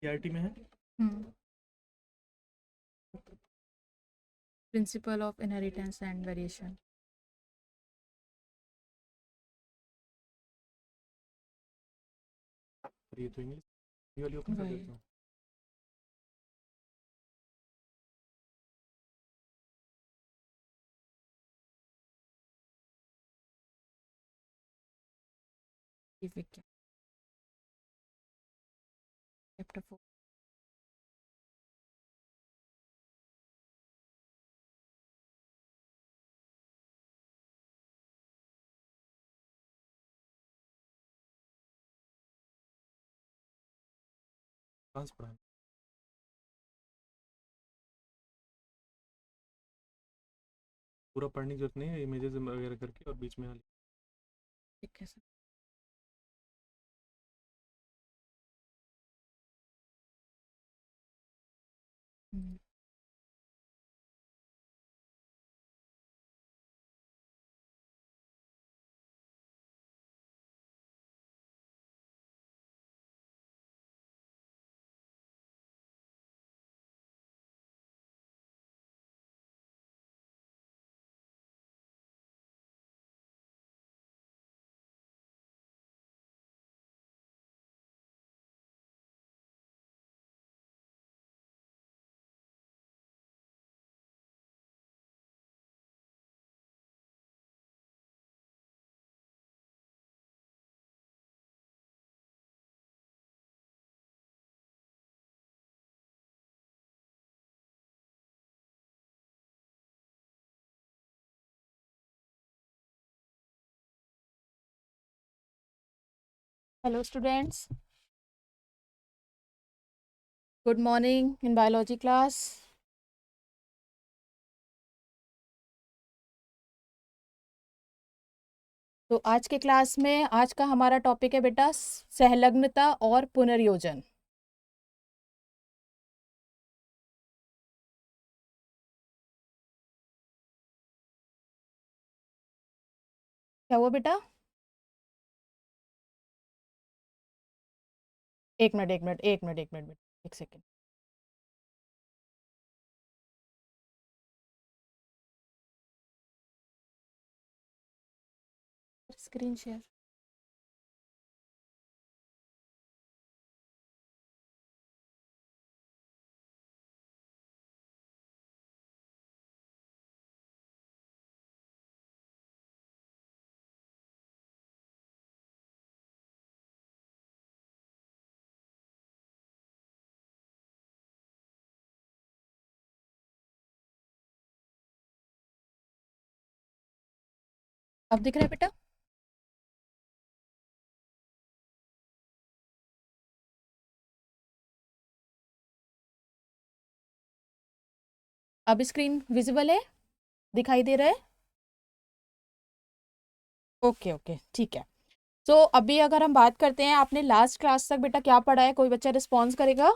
NCERT में है। Principle of inheritance and variation. ये तो इंग्लिश वाली ओपन कर देता हूँ। चैप्टर 4। कहाँ से पढ़ा है? पूरा पढ़ने की जरूरत नहीं है, इमेजेस वगैरह करके और बीच में ठीक है sir. Hello students, good morning in biology class. तो आज के क्लास में आज का हमारा टॉपिक है बेटा सहलग्नता और पुनर्योजन। क्या हुआ बेटा? एक मिनट एक मिनट एक मिनट एक मिनट एक सेकेंड। Screen share. अब दिख रहा है बेटा? अब स्क्रीन विजिबल है, दिखाई दे रहा है? ओके ओके ठीक है। तो अभी अगर हम बात करते हैं, आपने लास्ट क्लास तक बेटा क्या पढ़ा है? कोई बच्चा रिस्पॉन्स करेगा?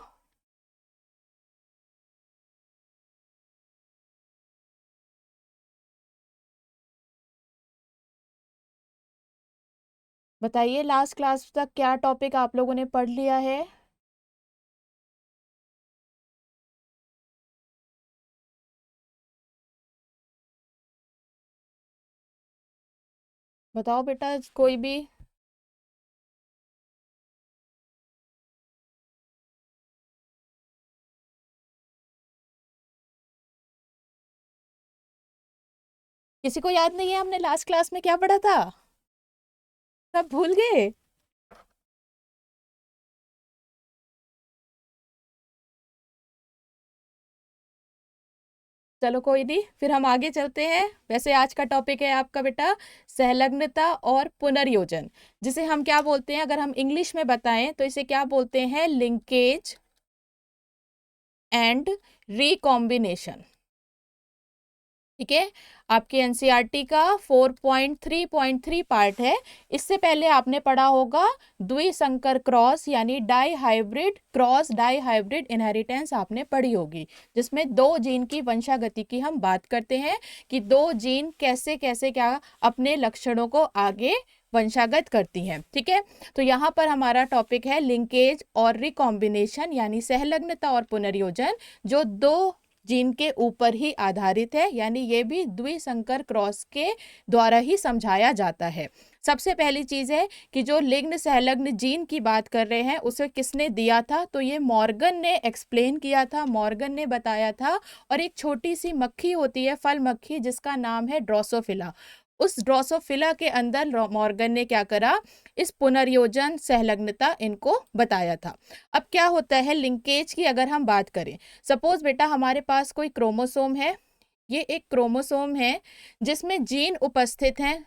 बताइए, लास्ट क्लास तक क्या टॉपिक आप लोगों ने पढ़ लिया है? बताओ बेटा, कोई भी। किसी को याद नहीं है हमने लास्ट क्लास में क्या पढ़ा था? सब भूल गए? चलो कोई नहीं, फिर हम आगे चलते हैं। वैसे आज का टॉपिक है आपका बेटा सहलग्नता और पुनर्योजन, जिसे हम क्या बोलते हैं, अगर हम इंग्लिश में बताएं तो इसे क्या बोलते हैं? Linkage and recombination. ठीक है, आपके एनसीईआरटी का 4.3.3 पार्ट है। इससे पहले आपने पढ़ा होगा द्विसंकर क्रॉस यानी dihybrid cross dihybrid inheritance आपने पढ़ी होगी, जिसमें दो जीन की वंशागति की हम बात करते हैं कि दो जीन कैसे कैसे क्या अपने लक्षणों को आगे वंशागत करती हैं। ठीक है, तो यहाँ पर हमारा टॉपिक है लिंकेज और रिकॉम्बिनेशन यानी सहलग्नता और पुनर्योजन, जो 2 जीन के ऊपर ही आधारित है, यानी ये भी द्विसंकर क्रॉस के द्वारा ही समझाया जाता है। सबसे पहली चीज है कि जो लिग्न सहलग्न जीन की बात कर रहे हैं उसे किसने दिया था, तो ये मॉर्गन ने एक्सप्लेन किया था, मॉर्गन ने बताया था। और एक छोटी सी मक्खी होती है, फल मक्खी, जिसका नाम है ड्रोसोफिला, उस ड्रोसोफिला के अंदर मॉर्गन ने क्या करा, इस पुनर्योजन सहलग्नता इनको बताया था। अब क्या होता है लिंकेज की अगर हम बात करें, सपोज बेटा हमारे पास कोई क्रोमोसोम है, ये एक क्रोमोसोम है जिसमें जीन उपस्थित हैं,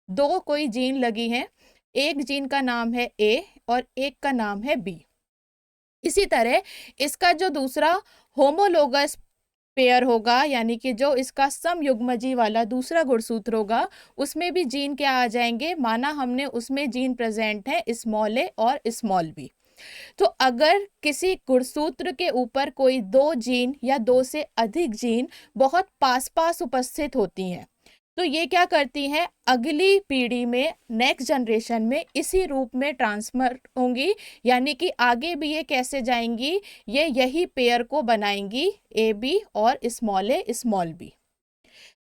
2 कोई जीन लगी हैं, एक जीन का नाम है ए और एक का नाम है बी। इसी तरह इसका जो दूसरा होमोलोगस पेयर होगा, यानी कि जो इसका समयुग्मजी वाला दूसरा गुणसूत्र होगा, उसमें भी जीन क्या आ जाएंगे, माना हमने उसमें जीन प्रेजेंट है स्मॉल ए और स्मॉल बी। तो अगर किसी गुणसूत्र के ऊपर कोई 2 जीन या 2 से अधिक जीन बहुत पास पास उपस्थित होती हैं, तो ये क्या करती हैं, अगली पीढ़ी में, नेक्स्ट जनरेशन में इसी रूप में ट्रांसफर होंगी, यानी कि आगे भी ये कैसे जाएंगी, ये यही पेयर को बनाएंगी, ए बी और स्मॉल ए स्मॉल बी।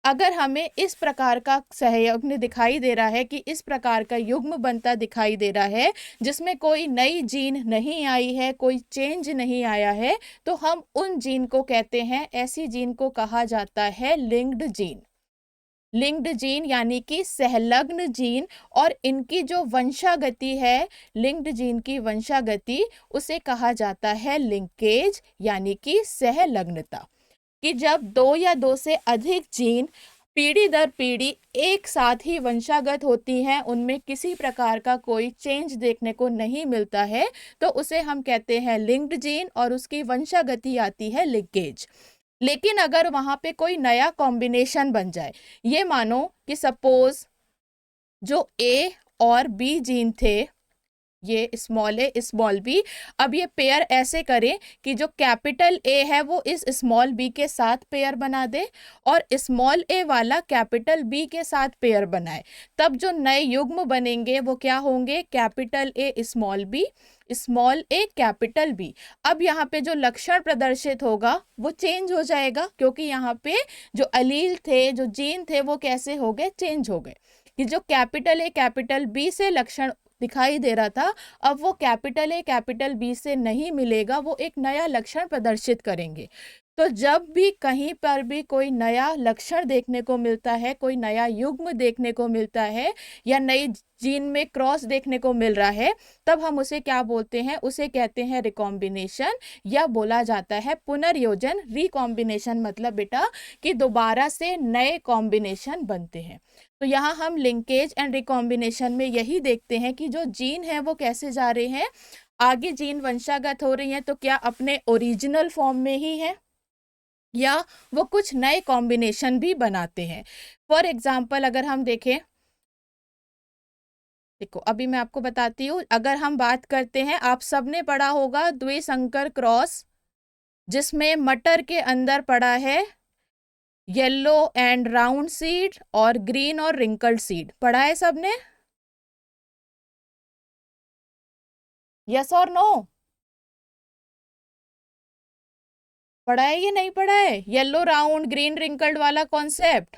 अगर हमें इस प्रकार का सहयुग्म दिखाई दे रहा है कि इस प्रकार का युग्म बनता दिखाई दे रहा है जिसमें कोई नई जीन नहीं आई है, कोई चेंज नहीं आया है, तो हम उन जीन को कहते हैं, ऐसी जीन को कहा जाता है लिंक्ड जीन। लिंक्ड जीन यानी कि सहलग्न जीन, और इनकी जो वंशागति है, लिंक्ड जीन की वंशागति, उसे कहा जाता है लिंकेज यानी कि सहलग्नता। कि जब 2 या 2 से अधिक जीन पीढ़ी दर पीढ़ी एक साथ ही वंशागत होती हैं, उनमें किसी प्रकार का कोई चेंज देखने को नहीं मिलता है, तो उसे हम कहते हैं लिंक्ड जीन और उसकी वंशागति आती है लिंकेज। लेकिन अगर वहां पे कोई नया कॉम्बिनेशन बन जाए, ये मानो कि सपोज जो ए और बी जीन थे, ये स्मॉल ए स्मॉल बी, अब ये पेयर ऐसे करें कि जो कैपिटल ए है वो इस स्मॉल बी के साथ पेयर बना दे और स्मॉल ए वाला कैपिटल बी के साथ पेयर बनाए, तब जो नए युग्म बनेंगे वो क्या होंगे, capital A small B, small A capital B. अब यहाँ पे जो लक्षण प्रदर्शित होगा वो चेंज हो जाएगा, क्योंकि यहाँ पे जो अलील थे, जो जीन थे, वो कैसे हो गए, चेंज हो गए। कि जो कैपिटल ए कैपिटल बी से लक्षण दिखाई दे रहा था, अब वो कैपिटल ए कैपिटल बी से नहीं मिलेगा, वो एक नया लक्षण प्रदर्शित करेंगे। तो जब भी कहीं पर भी कोई नया लक्षण देखने को मिलता है, कोई नया युग्म देखने को मिलता है या नई जीन में क्रॉस देखने को मिल रहा है, तब हम उसे क्या बोलते हैं, उसे कहते हैं रिकॉम्बिनेशन या बोला जाता है पुनर्योजन। रिकॉम्बिनेशन मतलब बेटा कि दोबारा से नए कॉम्बिनेशन बनते हैं। तो यहाँ हम लिंकेज एंड रिकॉम्बिनेशन में यही देखते हैं कि जो जीन है वो कैसे जा रहे हैं, आगे जीन वंशागत हो रही हैं, तो क्या अपने ओरिजिनल फॉर्म में ही है या वो कुछ नए कॉम्बिनेशन भी बनाते हैं। फॉर एग्जाम्पल अगर हम देखें, देखो अभी मैं आपको बताती हूँ, अगर हम बात करते हैं, आप सबने पढ़ा होगा द्विसंकर क्रॉस, जिसमें मटर के अंदर पड़ा है येलो एंड राउंड सीड और ग्रीन और रिंकल्ड सीड, पढ़ा है सबने, यस और नो, पढ़ा है ये नहीं पढ़ा है, येलो राउंड ग्रीन रिंकल्ड वाला कॉन्सेप्ट।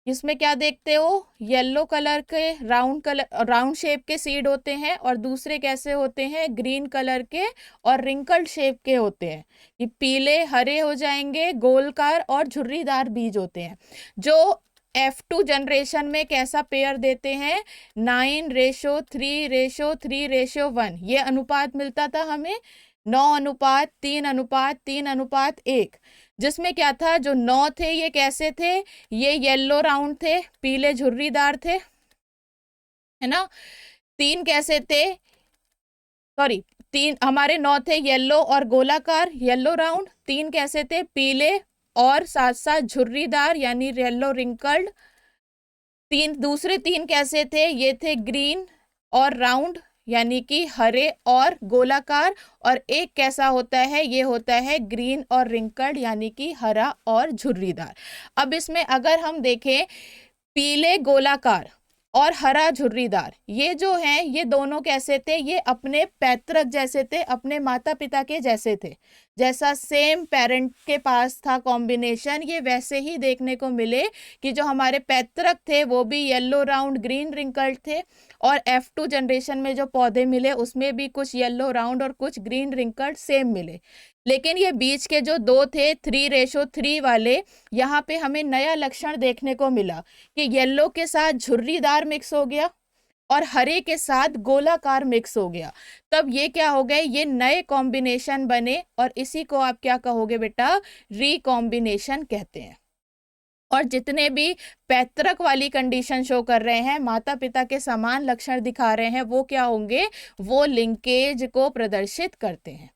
इसमें क्या देखते हो, येलो कलर के राउंड शेप के सीड होते हैं और दूसरे कैसे होते हैं, ग्रीन कलर के और रिंकल्ड शेप के होते हैं। ये पीले हरे हो जाएंगे, गोलकार और झुर्रीदार बीज होते हैं। जो F2 जनरेशन में कैसा पेयर देते हैं, 9:3:3:1, ये अनुपात मिलता था हमें, 9:3:3:1, जिसमें क्या था, जो 9 थे ये कैसे थे, ये येलो राउंड थे, पीले झुर्रीदार थे, है ना। 3 कैसे थे, सॉरी 3 हमारे 9 थे येलो और गोलाकार, येलो राउंड, 3 कैसे थे, पीले और साथ साथ झुर्रीदार यानी येलो रिंकल्ड। 3 दूसरे 3 कैसे थे, ये थे ग्रीन और राउंड यानी कि हरे और गोलाकार, और एक कैसा होता है, ये होता है ग्रीन और रिंकल्ड यानी कि हरा और झुर्रीदार। अब इसमें अगर हम देखें, पीले गोलाकार और हरा झुर्रीदार, ये जो हैं ये दोनों कैसे थे, ये अपने पैतृक जैसे थे, अपने माता पिता के जैसे थे। जैसा सेम पेरेंट के पास था कॉम्बिनेशन, ये वैसे ही देखने को मिले कि जो हमारे पैतृक थे वो भी येलो राउंड ग्रीन रिंकल्ड थे, और F2 जनरेशन में जो पौधे मिले उसमें भी कुछ येलो राउंड और कुछ ग्रीन रिंकल्ड सेम मिले। लेकिन ये बीच के जो दो थे 3:3 वाले, यहाँ पे हमें नया लक्षण देखने को मिला कि येलो के साथ झुर्रीदार मिक्स हो गया और हरे के साथ गोलाकार मिक्स हो गया। तब ये क्या हो गए, ये नए कॉम्बिनेशन बने, और इसी को आप क्या कहोगे बेटा, रिकॉम्बिनेशन कहते हैं। और जितने भी पैतृक वाली कंडीशन शो कर रहे हैं, माता पिता के समान लक्षण दिखा रहे हैं, वो क्या होंगे, वो लिंकेज को प्रदर्शित करते हैं।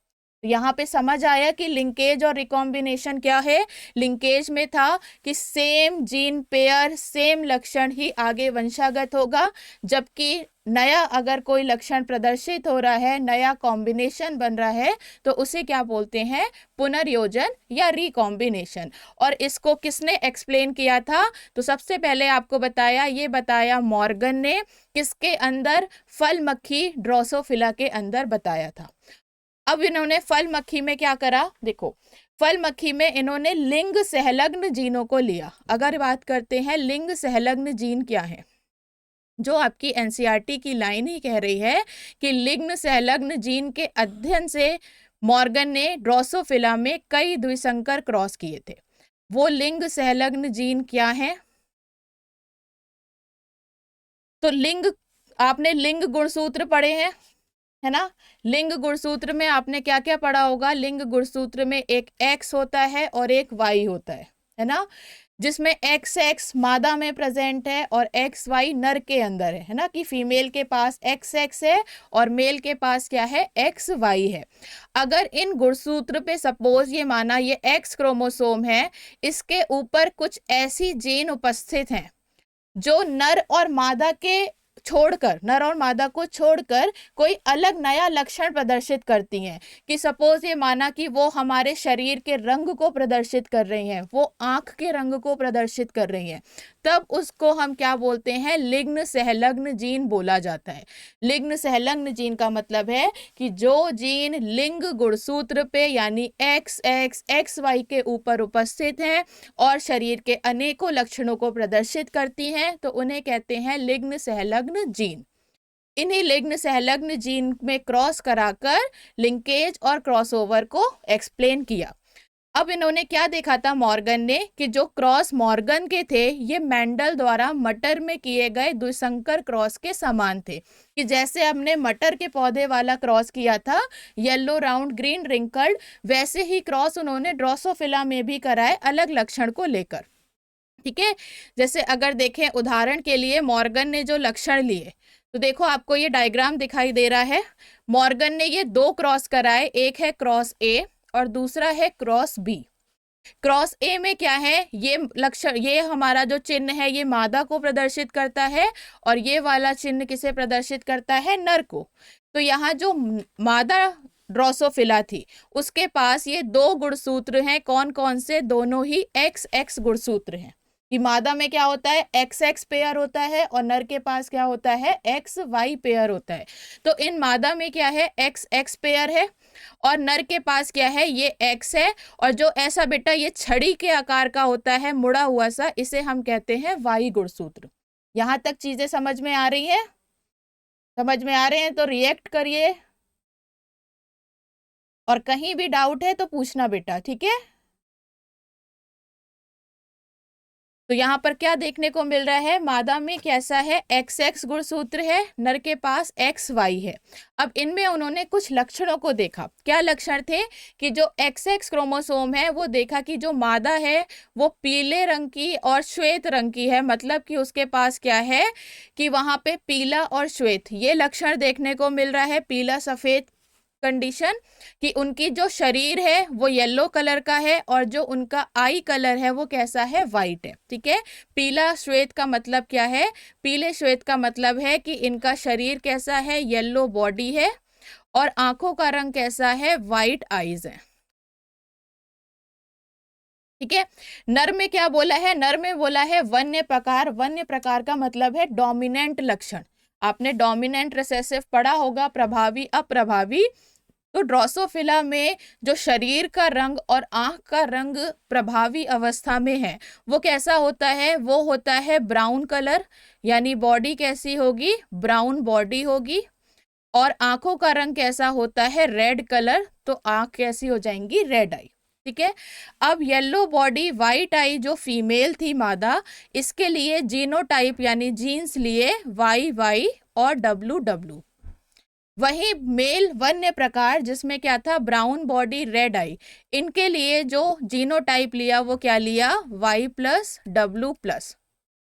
यहाँ पे समझ आया कि लिंकेज और रिकॉम्बिनेशन क्या है। लिंकेज में था कि सेम जीन पेयर सेम लक्षण ही आगे वंशागत होगा, जबकि नया अगर कोई लक्षण प्रदर्शित हो रहा है, नया कॉम्बिनेशन बन रहा है, तो उसे क्या बोलते हैं, पुनर्योजन या रिकॉम्बिनेशन। और इसको किसने एक्सप्लेन किया था, तो सबसे पहले आपको बताया, ये बताया मॉर्गन ने, किसके अंदर, फल मक्खी ड्रोसोफिला के अंदर बताया था। अब इन्होंने फल मक्खी में क्या करा, देखो फल मक्खी में इन्होंने लिंग सहलग्न जीनों को लिया। अगर बात करते हैं लिंग सहलग्न जीन क्या है, जो आपकी एनसीईआरटी की लाइन ही कह रही है कि लिंग सहलग्न जीन के अध्ययन से मॉर्गन ने ड्रोसोफिला में कई द्विसंकर क्रॉस किए थे। वो लिंग सहलग्न जीन क्या है, तो लिंग, आपने लिंग गुणसूत्र पढ़े हैं, है ना। लिंग गुणसूत्र में आपने क्या क्या पढ़ा होगा, लिंग गुणसूत्र में एक X होता है और एक Y होता है ना, जिसमें XX मादा में प्रेजेंट है और XY नर के अंदर है ना, कि फीमेल के पास XX है और मेल के पास क्या है, XY है। अगर इन गुणसूत्र पे सपोज ये माना ये X क्रोमोसोम है, इसके ऊपर कुछ ऐसी जीन उपस्थित हैं जो नर और मादा के छोड़कर, नर और मादा को छोड़कर कोई अलग नया लक्षण प्रदर्शित करती हैं, कि सपोज ये माना कि वो हमारे शरीर के रंग को प्रदर्शित कर रही हैं, वो आंख के रंग को प्रदर्शित कर रही हैं, तब उसको हम क्या बोलते हैं, लिंग सहलग्न जीन बोला जाता है। लिंग सहलग्न जीन का मतलब है कि जो जीन लिंग गुणसूत्र पे यानी XX XY के ऊपर उपस्थित हैं और शरीर के अनेकों लक्षणों को प्रदर्शित करती हैं, तो उन्हें कहते हैं लिंग सहलग्न जीन। इन्हीं लिंग सहलग्न जीन में क्रॉस कराकर लिंकेज और क्रॉसओवर को एक्सप्लेन किया। अब इन्होंने क्या देखा था मॉर्गन ने, कि जो क्रॉस मॉर्गन के थे ये मेंडल द्वारा मटर में किए गए द्विसंकर क्रॉस के समान थे, कि जैसे हमने मटर के पौधे वाला क्रॉस किया था येलो राउंड ग्रीन रिंकल्ड, वैसे ही क्रॉस उन्होंने ड्रोसोफिला में भी कराए अलग लक्षण को लेकर। ठीक है, जैसे अगर देखें उदाहरण के लिए मॉर्गन ने जो लक्षण लिए, तो देखो आपको ये डायग्राम दिखाई दे रहा है। मॉर्गन ने ये दो क्रॉस कराए, एक है क्रॉस ए और दूसरा है क्रॉस बी। क्रॉस ए में क्या है, ये लक्षण, ये हमारा जो चिन्ह है ये मादा को प्रदर्शित करता है और ये वाला चिन्ह किसे प्रदर्शित करता है, नर को। तो यहाँ जो मादा ड्रोसोफिला थी उसके पास ये दो गुणसूत्र हैं, कौन कौन से, दोनों ही XX गुणसूत्र हैं। कि मादा में क्या होता है, XX पेयर होता है और नर के पास क्या होता है, XY पेयर होता है। तो इन मादा में क्या है, XX पेयर है और नर के पास क्या है, ये X है, और जो ऐसा बेटा ये छड़ी के आकार का होता है मुड़ा हुआ सा, इसे हम कहते हैं Y गुणसूत्र। यहां तक चीजें समझ में आ रही है, समझ में आ रहे हैं तो रिएक्ट करिए, और कहीं भी डाउट है तो पूछना बेटा, ठीक है। तो यहाँ पर क्या देखने को मिल रहा है, मादा में कैसा है, XX गुणसूत्र है, नर के पास XY है। अब इनमें उन्होंने कुछ लक्षणों को देखा। क्या लक्षण थे, कि जो XX क्रोमोसोम है वो देखा कि जो मादा है वो पीले रंग की और श्वेत रंग की है, मतलब कि उसके पास क्या है कि वहां पे पीला और श्वेत ये लक्षण देखने को मिल रहा है, पीला सफेद कंडीशन, कि उनकी जो शरीर है वो येलो कलर का है और जो उनका आई कलर है वो कैसा है, वाइट है। ठीक है, पीला श्वेत का मतलब क्या है, पीले श्वेत का मतलब है कि इनका शरीर कैसा है, येलो बॉडी है और आंखों का रंग कैसा है, वाइट आईज है। ठीक है। नर में क्या बोला है? नर में बोला है वन्य प्रकार। वन्य प्रकार का मतलब है डोमिनेंट लक्षण। आपने डोमिनेंट रिसेसिव पढ़ा होगा, प्रभावी अप्रभावी। तो ड्रोसोफिला में जो शरीर का रंग और आंख का रंग प्रभावी अवस्था में है, वो कैसा होता है? वो होता है ब्राउन कलर, यानी बॉडी कैसी होगी? ब्राउन बॉडी होगी। और आंखों का रंग कैसा होता है? Red colour. तो आंख कैसी हो जाएंगी? रेड आई। ठीक है। अब येलो बॉडी वाइट आई जो फीमेल थी मादा, इसके लिए जीनोटाइप यानी जीन्स लिए YY और WW। वही मेल वन्य प्रकार जिसमें क्या था? ब्राउन बॉडी रेड आई, इनके लिए जो जीनोटाइप लिया वो क्या लिया? Y+W+।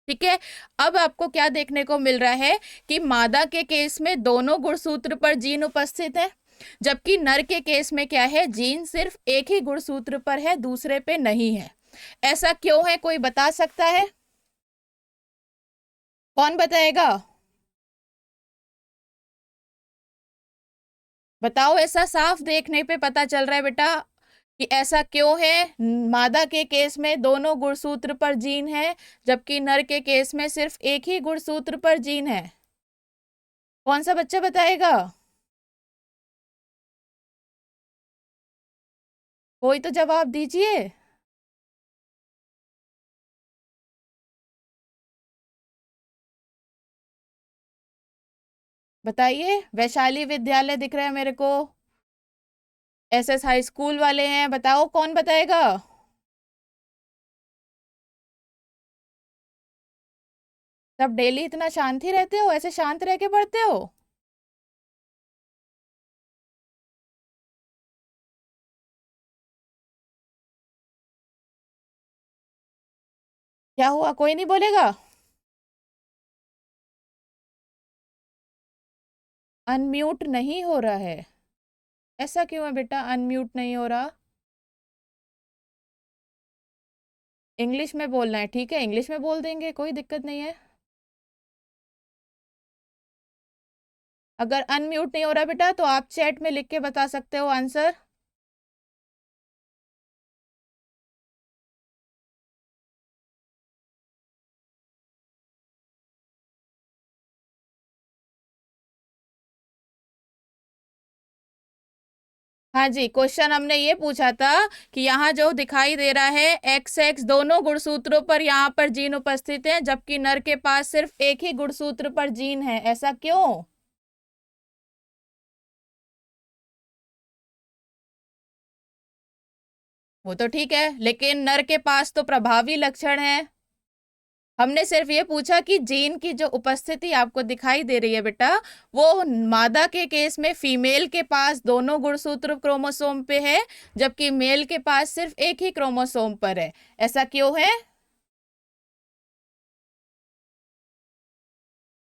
ठीक है। अब आपको क्या देखने को मिल रहा है कि मादा के केस में दोनों गुणसूत्र पर जीन उपस्थित है, जबकि नर के केस में क्या है? जीन सिर्फ एक ही गुणसूत्र पर है, दूसरे पे नहीं है। ऐसा क्यों है? कोई बता सकता है? कौन बताएगा? बताओ। ऐसा साफ देखने पे पता चल रहा है बेटा कि ऐसा क्यों है? मादा के केस में दोनों गुणसूत्र पर जीन है, जबकि नर के केस में सिर्फ एक ही गुणसूत्र पर जीन है। कौन सा बच्चा बताएगा? कोई तो जवाब दीजिए। बताइए। वैशाली विद्यालय दिख रहा है मेरे को, SS हाई स्कूल वाले हैं। बताओ कौन बताएगा? सब डेली इतना शांत ही रहते हो? ऐसे शांत रह के पढ़ते हो? क्या हुआ? कोई नहीं बोलेगा? अनम्यूट नहीं हो रहा है? ऐसा क्यों है बेटा अनम्यूट नहीं हो रहा? इंग्लिश में बोलना है? ठीक है, इंग्लिश में बोल देंगे, कोई दिक्कत नहीं है। अगर अनम्यूट नहीं हो रहा बेटा तो आप चैट में लिख के बता सकते हो आंसर। हाँ जी, क्वेश्चन हमने ये पूछा था कि यहाँ जो दिखाई दे रहा है XX दोनों गुणसूत्रों पर यहाँ पर जीन उपस्थित है, जबकि नर के पास सिर्फ एक ही गुणसूत्र पर जीन है। ऐसा क्यों? वो तो ठीक है, लेकिन नर के पास तो प्रभावी लक्षण है। हमने सिर्फ ये पूछा कि जीन की जो उपस्थिति आपको दिखाई दे रही है बेटा, वो मादा के केस में फीमेल के पास दोनों गुणसूत्र क्रोमोसोम पे है, जबकि मेल के पास सिर्फ एक ही क्रोमोसोम पर है। ऐसा क्यों है?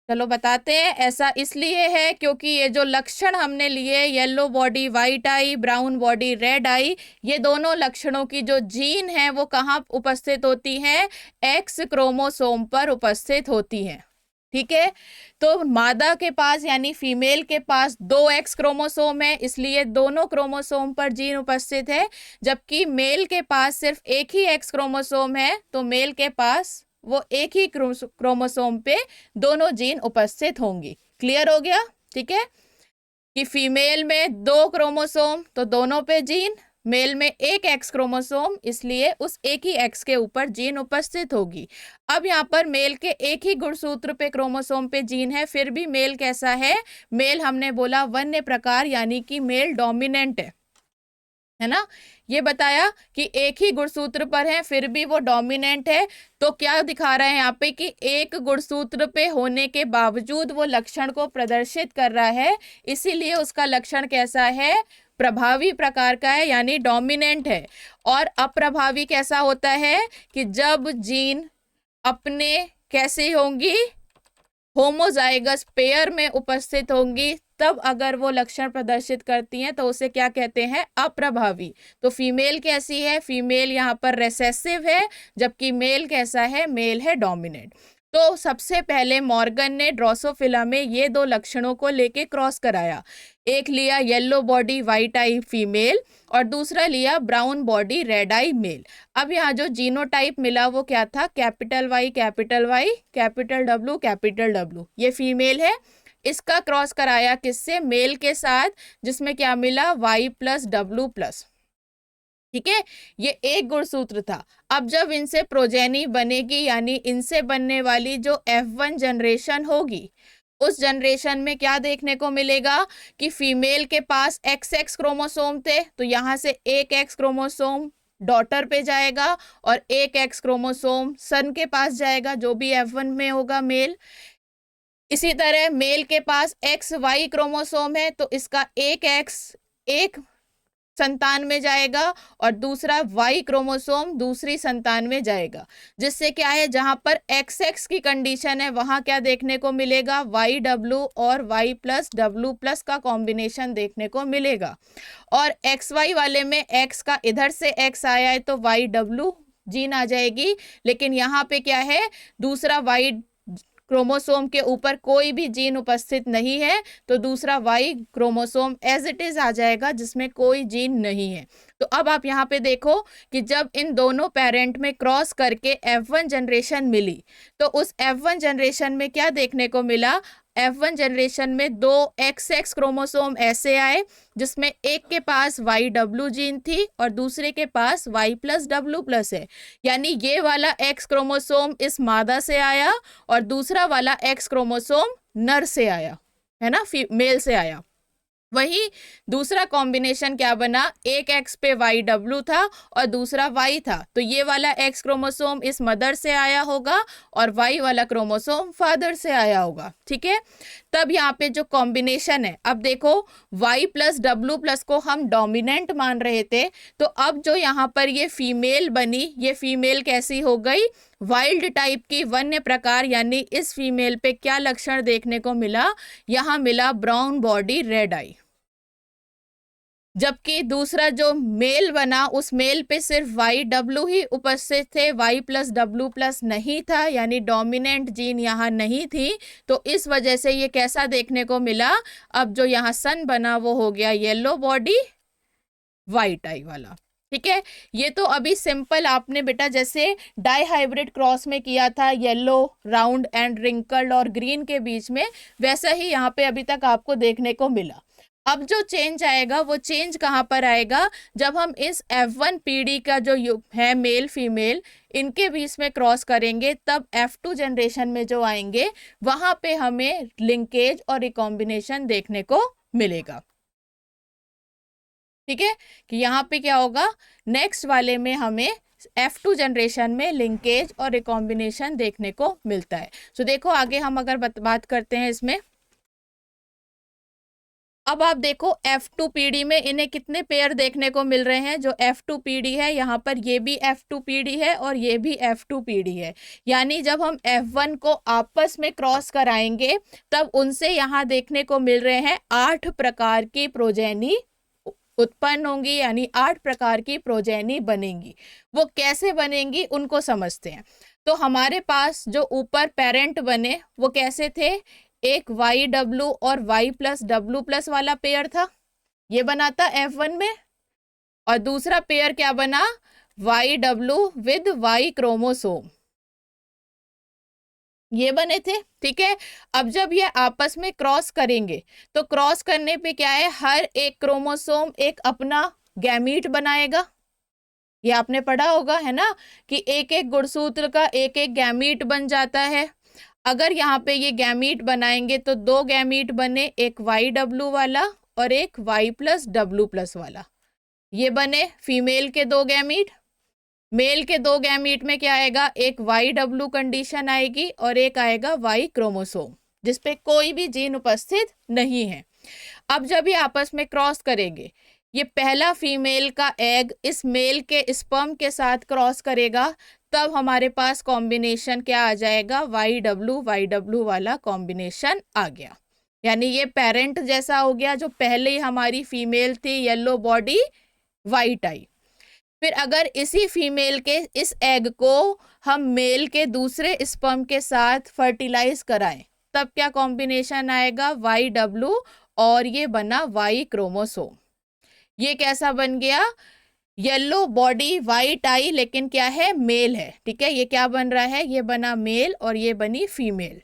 चलो बताते हैं। ऐसा इसलिए है क्योंकि ये जो लक्षण हमने लिए, येलो बॉडी वाइट आई, ब्राउन बॉडी रेड आई, ये दोनों लक्षणों की जो जीन है वो कहाँ उपस्थित होती है? एक्स क्रोमोसोम पर उपस्थित होती है। ठीक है। तो मादा के पास यानी फीमेल के पास 2X क्रोमोसोम है, इसलिए दोनों क्रोमोसोम पर जीन उपस्थित है, जबकि मेल के पास सिर्फ एक ही X क्रोमोसोम है, तो मेल के पास वो एक ही क्रोमोसोम पे दोनों जीन उपस्थित होंगी। क्लियर हो गया? ठीक है कि फीमेल में 2 क्रोमोसोम तो दोनों पे जीन, मेल में एक X क्रोमोसोम, इसलिए उस एक ही X के ऊपर जीन उपस्थित होगी। अब यहाँ पर मेल के एक ही गुणसूत्र पे क्रोमोसोम पे जीन है, फिर भी मेल कैसा है? मेल हमने बोला वन्य प्रकार, यानी कि मेल डोमिनेंट है ना। ये बताया कि एक ही गुणसूत्र पर है फिर भी वो डोमिनेंट है। तो क्या दिखा रहा है यहाँ पे कि एक गुणसूत्र पे होने के बावजूद वो लक्षण को प्रदर्शित कर रहा है, इसीलिए उसका लक्षण कैसा है? प्रभावी प्रकार का है, यानी डोमिनेंट है। और अप्रभावी कैसा होता है? कि जब जीन अपने कैसे होंगी? होमोजाइगस पेयर में उपस्थित होंगी, तब अगर वो लक्षण प्रदर्शित करती हैं तो उसे क्या कहते हैं? अप्रभावी। तो फीमेल कैसी है? फीमेल यहाँ पर रिसेसिव है, जबकि मेल कैसा है? मेल है डोमिनेंट। तो सबसे पहले मॉर्गन ने ड्रोसोफिला में ये दो लक्षणों को लेके क्रॉस कराया, एक लिया yellow body white eye female और दूसरा लिया brown body red eye male. अब यहाँ जो जीनोटाइप मिला वो क्या था, capital Y capital Y capital W, ये फीमेल है। इसका क्रॉस कराया किससे, मेल के साथ, जिसमें क्या मिला, वाई प्लस डब्लू प्लस। ठीक है, ये एक गुणसूत्र था। अब जब इनसे प्रोजेनी बनेगी, यानी इनसे बनने वाली जो F1 जनरेशन होगी, उस जनरेशन में क्या देखने को मिलेगा कि फीमेल के पास XX क्रोमोसोम थे, तो यहाँ से एक X क्रोमोसोम डॉटर पे जाएगा और एक X क्रोमोसोम सन के पास जाएगा, जो भी F1 में होगा मेल। इसी तरह मेल के पास XY क्रोमोसोम है, तो इसका एक X एक संतान में जाएगा और दूसरा Y क्रोमोसोम दूसरी संतान में जाएगा, जिससे क्या है, जहां पर XX की कंडीशन है वहां क्या देखने को मिलेगा, YW और Y प्लस W प्लस का कॉम्बिनेशन देखने को मिलेगा। और XY वाले में X का इधर से X आया है तो YW जीन आ जाएगी, लेकिन यहाँ पे क्या है, दूसरा Y क्रोमोसोम के ऊपर कोई भी जीन उपस्थित नहीं है, तो दूसरा Y chromosome as it is आ जाएगा, जिसमें कोई जीन नहीं है। तो अब आप यहाँ पे देखो कि जब इन दोनों पेरेंट में क्रॉस करके F1 जनरेशन मिली, तो उस F1 जनरेशन में क्या देखने को मिला, F1 जनरेशन में दो XX क्रोमोसोम ऐसे आए, जिसमें एक के पास YW जीन थी और दूसरे के पास Y प्लस W प्लस है, यानी ये वाला X क्रोमोसोम इस मादा से आया और दूसरा वाला X क्रोमोसोम नर से आया, है ना, मेल से आया। वही दूसरा कॉम्बिनेशन क्या बना, एक X पे YW था और दूसरा Y था, तो ये वाला X क्रोमोसोम इस मदर से आया होगा और Y वाला क्रोमोसोम फादर से आया होगा। ठीक है, तब यहाँ पे जो कॉम्बिनेशन है, अब देखो Y प्लस W प्लस को हम डोमिनेंट मान रहे थे, तो अब जो यहाँ पर ये फीमेल बनी, ये फीमेल कैसी हो गई, वाइल्ड टाइप की, वन्य प्रकार, यानी इस फीमेल पे क्या लक्षण देखने को मिला, यहाँ मिला ब्राउन बॉडी रेड आई। जबकि दूसरा जो मेल बना, उस मेल पे सिर्फ YW ही उपस्थित थे, Y प्लस W प्लस नहीं था, यानी डोमिनेंट जीन यहाँ नहीं थी, तो इस वजह से ये कैसा देखने को मिला, अब जो यहाँ सन बना वो हो गया येलो बॉडी वाइट आई वाला। ठीक है, ये तो अभी सिंपल आपने बेटा जैसे डाई हाइब्रिड क्रॉस में किया था, येलो राउंड एंड रिंकल्ड और ग्रीन के बीच में, वैसा ही यहाँ पे अभी तक आपको देखने को मिला। अब जो चेंज आएगा वो चेंज कहाँ पर आएगा, जब हम इस F1 पीढ़ी का जो है मेल फीमेल, इनके बीच में क्रॉस करेंगे, तब F2 जनरेशन में जो आएंगे वहां पे हमें लिंकेज और रिकॉम्बिनेशन देखने को मिलेगा। ठीक है, कि यहाँ पे क्या होगा, नेक्स्ट वाले में हमें F2 जनरेशन में लिंकेज और रिकॉम्बिनेशन देखने को मिलता है। तो देखो आगे हम अगर बात करते हैं इसमें, अब आप देखो F2 पीढ़ी में इन्हें कितने पेयर देखने को मिल रहे हैं, जो F2 पीढ़ी है यहाँ पर ये भी F2 पीढ़ी है और ये भी F2 पीढ़ी है, यानी जब हम F1 को आपस में क्रॉस कराएंगे तब उनसे यहाँ देखने को मिल रहे हैं 8 प्रकार की प्रोजेनी उत्पन्न होंगी, यानी 8 प्रकार की प्रोजेनी बनेंगी। वो कैसे बनेंगी उनको समझते हैं। तो हमारे पास जो ऊपर पेरेंट बने वो कैसे थे, एक YW और Y प्लस W प्लस वाला पेयर था, ये बना था F1 में, और दूसरा पेयर क्या बना, YW विद Y क्रोमोसोम, ये बने थे। ठीक है, अब जब ये आपस में क्रॉस करेंगे तो क्रॉस करने पे क्या है, हर एक क्रोमोसोम एक अपना गैमीट बनाएगा, ये आपने पढ़ा होगा है ना, कि एक एक गुणसूत्र का एक एक गैमीट बन जाता है। अगर यहाँ पे ये गैमीट बनाएंगे तो 2 गैमीट बने, एक YW वाला और एक Y प्लस W प्लस वाला, ये बने फीमेल के 2 गैमीट। मेल के 2 गैमीट में क्या आएगा, एक YW कंडीशन आएगी और एक आएगा Y क्रोमोसोम, जिसपे कोई भी जीन उपस्थित नहीं है। अब जब ये आपस में क्रॉस करेंगे, ये पहला फीमेल का एग इस मेल के स्पर्म के साथ क्रॉस करेगा, तब हमारे पास कॉम्बिनेशन क्या आ जाएगा, YW वाला कॉम्बिनेशन आ गया, यानी ये पेरेंट जैसा हो गया, जो पहले ही हमारी फीमेल थी येलो बॉडी वाइट आई। फिर अगर इसी फीमेल के इस एग को हम मेल के दूसरे स्पर्म के साथ फर्टिलाइज कराएं, तब क्या कॉम्बिनेशन आएगा, YW, और ये बना Y क्रोमोसोम। ये कैसा बन गया, येलो बॉडी वाइट आई, लेकिन क्या है, मेल है। ठीक है, ये क्या बन रहा है, ये बना मेल और ये बनी फीमेल।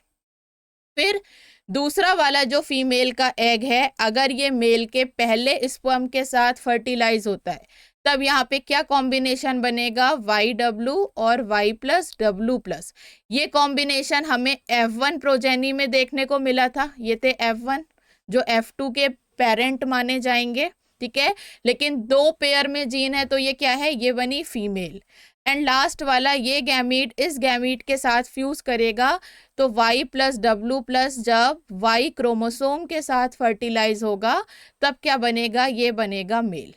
फिर दूसरा वाला जो फीमेल का एग है, अगर ये मेल के पहले स्पर्म के साथ फर्टिलाइज होता है, तब यहाँ पे क्या कॉम्बिनेशन बनेगा, YW और Y+W+। ये कॉम्बिनेशन हमें F1 प्रोजेनी में देखने को मिला था। ये थे F1 जो F2 के पेरेंट माने जाएंगे। ठीक है, लेकिन 2 पेयर में जीन है तो ये क्या है, ये बनी फीमेल। एंड लास्ट वाला ये गैमीट इस गैमीट के साथ फ्यूज करेगा तो Y+W+ जब Y क्रोमोसोम के साथ फर्टिलाइज होगा तब क्या बनेगा, ये बनेगा मेल।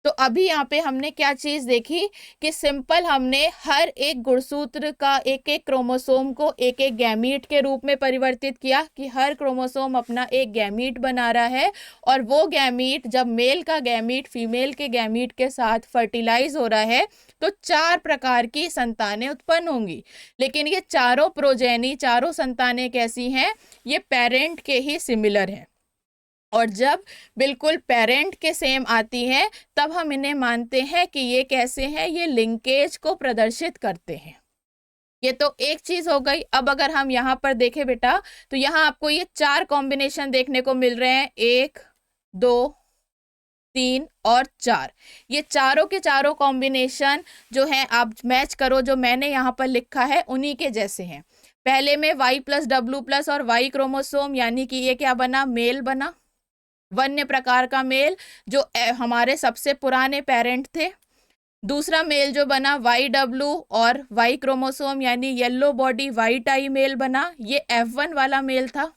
तो अभी यहाँ पे हमने क्या चीज देखी कि सिंपल हमने हर एक गुणसूत्र का एक एक क्रोमोसोम को एक एक गैमीट के रूप में परिवर्तित किया कि हर क्रोमोसोम अपना एक गैमीट बना रहा है, और वो गैमीट जब मेल का गैमीट फीमेल के गैमीट के साथ फर्टिलाइज हो रहा है तो 4 प्रकार की संतानें उत्पन्न होंगी। लेकिन ये चारों प्रोजेनी, चारों संतानें कैसी हैं, ये पेरेंट के ही सिमिलर हैं, और जब बिल्कुल पेरेंट के सेम आती है तब हम इन्हें मानते हैं कि ये कैसे हैं, ये लिंकेज को प्रदर्शित करते हैं। ये तो एक चीज हो गई। अब अगर हम यहाँ पर देखें बेटा तो यहाँ आपको ये 4 कॉम्बिनेशन देखने को मिल रहे हैं, 1 2 3 और 4। ये चारों के चारों कॉम्बिनेशन जो है आप मैच करो, जो मैंने यहाँ पर लिखा है उन्हीं के जैसे हैं। पहले में Y+W+ और Y क्रोमोसोम, यानी कि ये क्या बना, मेल बना, वन्य प्रकार का मेल जो हमारे सबसे पुराने पेरेंट थे। दूसरा मेल जो बना YW और Y क्रोमोसोम यानी येलो बॉडी वाइट आई मेल बना, ये F1 वाला मेल था।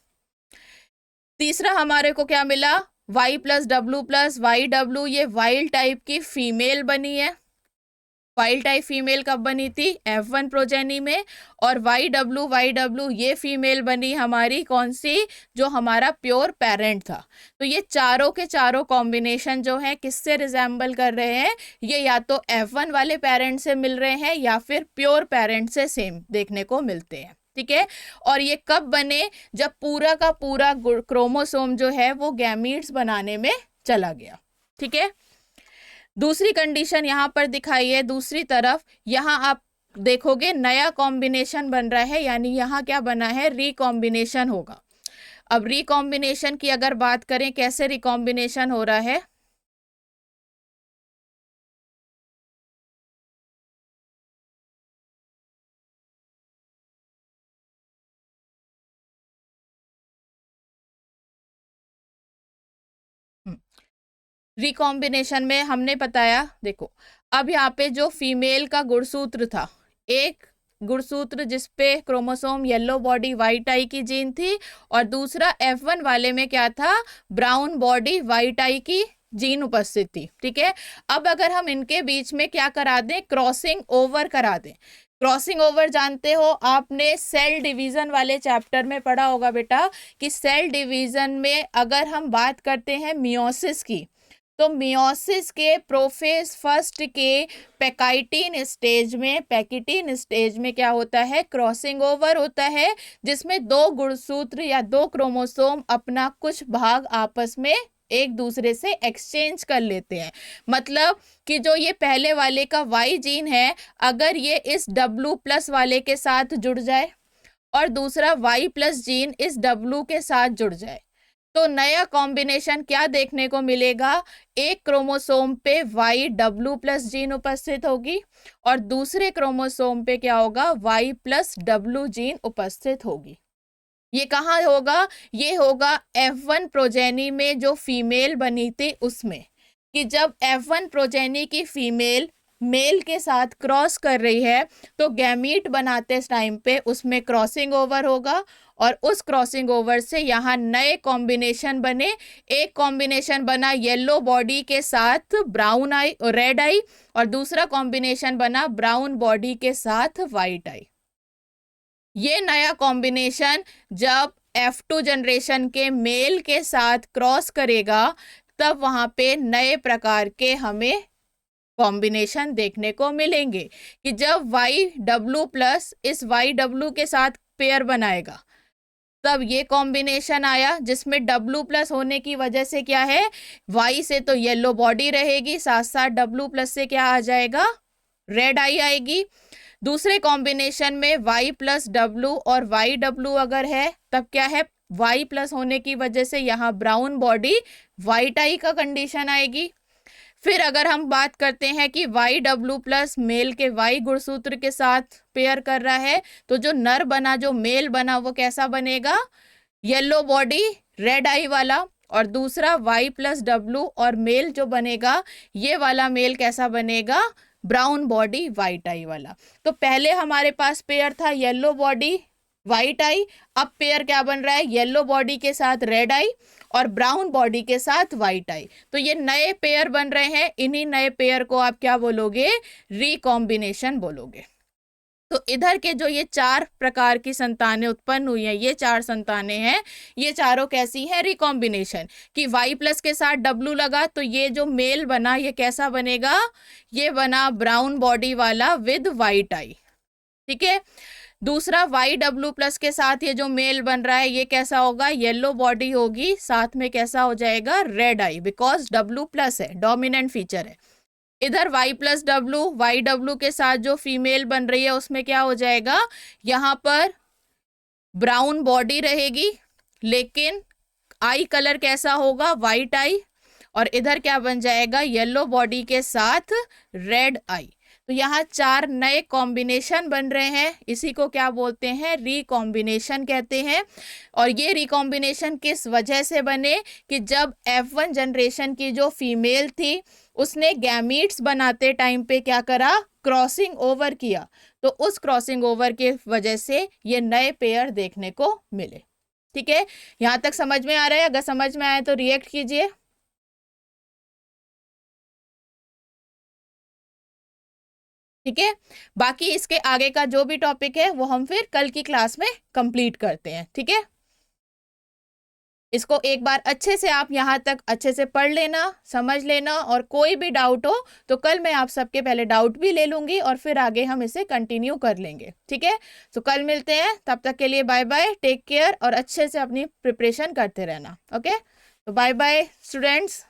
तीसरा हमारे को क्या मिला, Y+W+, YW, ये वाइल्ड टाइप की फीमेल बनी है। वाइल्ड टाइप फीमेल कब बनी थी, F1 प्रोजेनी में। और YW ये फीमेल बनी हमारी कौन सी, जो हमारा प्योर पेरेंट था। तो ये चारों के चारों कॉम्बिनेशन जो है किससे रिजेंबल कर रहे हैं, ये या तो F1 वाले पेरेंट से मिल रहे हैं या फिर प्योर पेरेंट से सेम देखने को मिलते हैं। ठीक है, और ये कब बने, जब पूरा का पूरा क्रोमोसोम जो है वो गैमीट्स बनाने में चला गया। ठीक है, दूसरी कंडीशन यहाँ पर दिखाई है, दूसरी तरफ यहाँ आप देखोगे नया कॉम्बिनेशन बन रहा है, यानी यहाँ क्या बना है, रिकॉम्बिनेशन होगा। अब रिकॉम्बिनेशन की अगर बात करें, कैसे रिकॉम्बिनेशन हो रहा है, रिकॉम्बिनेशन में हमने बताया, देखो अब यहाँ पे जो फीमेल का गुणसूत्र था, एक गुणसूत्र जिसपे क्रोमोसोम येलो बॉडी वाइट आई की जीन थी, और दूसरा F1 वाले में क्या था, ब्राउन बॉडी वाइट आई की जीन उपस्थित थी। ठीक है, अब अगर हम इनके बीच में क्या करा दें, क्रॉसिंग ओवर करा दें। क्रॉसिंग ओवर जानते हो आपने सेल डिवीजन वाले चैप्टर में पढ़ा होगा बेटा, कि सेल डिवीजन में अगर हम बात करते हैं मियोसिस की, तो मियोसिस के प्रोफेज फर्स्ट के पैकिटीन स्टेज में क्या होता है, क्रॉसिंग ओवर होता है, जिसमें 2 गुणसूत्र या 2 क्रोमोसोम अपना कुछ भाग आपस में एक दूसरे से एक्सचेंज कर लेते हैं। मतलब कि जो ये पहले वाले का Y जीन है, अगर ये इस W+ वाले के साथ जुड़ जाए और दूसरा Y+ जीन इस W के साथ जुड़ जाए, तो नया कॉम्बिनेशन क्या देखने को मिलेगा, एक क्रोमोसोम पे YW+ जीन उपस्थित होगी और दूसरे क्रोमोसोम पे क्या होगा, Y+W जीन उपस्थित होगी। ये कहाँ होगा, ये होगा F1 प्रोजेनी में जो फीमेल बनी थी उसमें, कि जब F1 प्रोजेनी की फीमेल मेल के साथ क्रॉस कर रही है तो गैमीट बनाते टाइम पे उसमें क्रॉसिंग ओवर होगा, और उस क्रॉसिंग ओवर से यहाँ नए कॉम्बिनेशन बने। एक कॉम्बिनेशन बना येलो बॉडी के साथ ब्राउन आई, रेड आई, और दूसरा कॉम्बिनेशन बना ब्राउन बॉडी के साथ वाइट आई। ये नया कॉम्बिनेशन जब F2 जनरेशन के मेल के साथ क्रॉस करेगा तब वहां पे नए प्रकार के हमें कॉम्बिनेशन देखने को मिलेंगे कि जब YW प्लस इस YW के साथ पेयर बनाएगा तब ये कॉम्बिनेशन आया, जिसमें W प्लस होने की वजह से क्या है, Y से तो येलो बॉडी रहेगी, साथ साथ W प्लस से क्या आ जाएगा, रेड आई आएगी। दूसरे कॉम्बिनेशन में Y प्लस W और YW अगर है तब क्या है, Y प्लस होने की वजह से यहाँ ब्राउन बॉडी वाइट आई का कंडीशन आएगी। फिर अगर हम बात करते हैं कि YW प्लस मेल के Y गुणसूत्र के साथ पेयर कर रहा है तो जो नर बना, जो मेल बना, वो कैसा बनेगा, येलो बॉडी रेड आई वाला। और दूसरा Y प्लस W और मेल जो बनेगा, ये वाला मेल कैसा बनेगा, ब्राउन बॉडी वाइट आई वाला। तो पहले हमारे पास पेयर था येलो बॉडी वाइट आई, अब पेयर क्या बन रहा है, येलो बॉडी के साथ रेड आई और ब्राउन बॉडी के साथ वाइट आई। तो ये नए पेयर बन रहे हैं, इन्हीं नए पेयर को आप क्या बोलोगे, रिकॉम्बिनेशन बोलोगे। तो इधर के जो ये 4 प्रकार की संतानें उत्पन्न हुई हैं, ये 4 संतानें हैं, ये चारों कैसी हैं, रिकॉम्बिनेशन। कि Y प्लस के साथ W लगा तो ये जो मेल बना ये कैसा बनेगा, ये बना ब्राउन बॉडी वाला विद वाइट आई। ठीक है। दूसरा YW प्लस के साथ ये जो मेल बन रहा है ये कैसा होगा, येलो बॉडी होगी, साथ में कैसा हो जाएगा, red I, because W plus है, डोमिनेंट फीचर है। इधर Y प्लस W, YW के साथ जो फीमेल बन रही है उसमें क्या हो जाएगा, यहाँ पर ब्राउन बॉडी रहेगी लेकिन आई कलर कैसा होगा, वाइट आई। और इधर क्या बन जाएगा, येलो बॉडी के साथ रेड आई। तो यहाँ 4 नए कॉम्बिनेशन बन रहे हैं, इसी को क्या बोलते हैं, रिकॉम्बिनेशन कहते हैं। और ये रिकॉम्बिनेशन किस वजह से बने कि जब F1 जनरेशन की जो फीमेल थी उसने गैमीट्स बनाते टाइम पे क्या करा, क्रॉसिंग ओवर किया, तो उस क्रॉसिंग ओवर के वजह से ये नए पेयर देखने को मिले। ठीक है, यहाँ तक समझ में आ रहा है? अगर समझ में आए तो रिएक्ट कीजिए। ठीक है, बाकी इसके आगे का जो भी टॉपिक है वो हम फिर कल की क्लास में कंप्लीट करते हैं। ठीक है, इसको एक बार अच्छे से आप यहाँ तक अच्छे से पढ़ लेना, समझ लेना, और कोई भी डाउट हो तो कल मैं आप सबके पहले डाउट भी ले लूंगी और फिर आगे हम इसे कंटिन्यू कर लेंगे। ठीक है, तो कल मिलते हैं, तब तक के लिए बाय बाय, टेक केयर, और अच्छे से अपनी प्रिपरेशन करते रहना। ओके, तो बाय बाय स्टूडेंट्स।